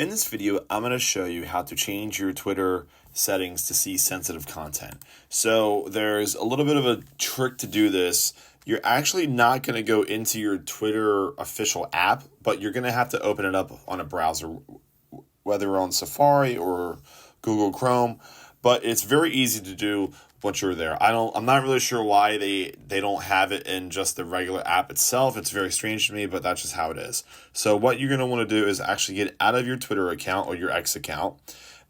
In this video, I'm going to show you how to change your Twitter settings to see sensitive content. So there's a little bit of a trick to do this. You're actually not going to go into your Twitter official app, but you're going to have to open it up on a browser, whether on Safari or Google Chrome. But it's very easy to do once you're there. I'm not really sure why they don't have it in just the regular app itself. It's very strange to me, but that's just how it is. So what you're going to want to do is actually get out of your Twitter account or your X account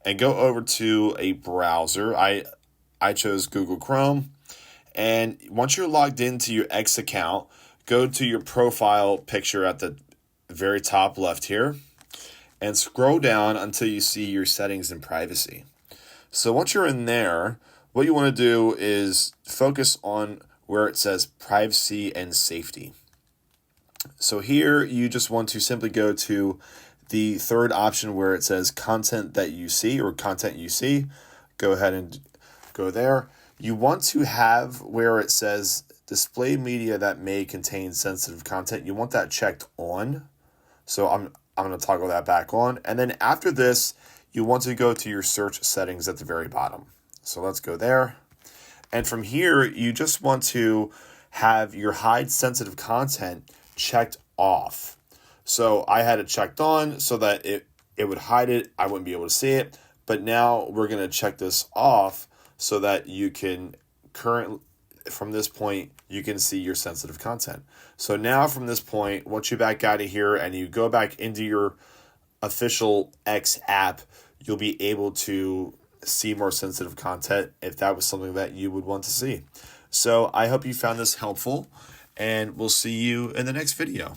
and go over to a browser. I chose Google Chrome. And once you're logged into your X account, go to your profile picture at the very top left here and scroll down until you see your settings and privacy. So once you're in there, what you want to do is focus on where it says privacy and safety. So here you just want to simply go to the third option where it says content that you see or content you see. Go ahead and go there. You want to have where it says display media that may contain sensitive content. You want that checked on. So I'm going to toggle that back on. And then after this, you want to go to your search settings at the very bottom. So let's go there. And from here, you just want to have your hide sensitive content checked off. So I had it checked on so that it would hide it. I wouldn't be able to see it. But now we're going to check this off so that you can from this point, you can see your sensitive content. So now from this point, once you back out of here and you go back into your official X app, you'll be able to see more sensitive content if that was something that you would want to see. So I hope you found this helpful, and we'll see you in the next video.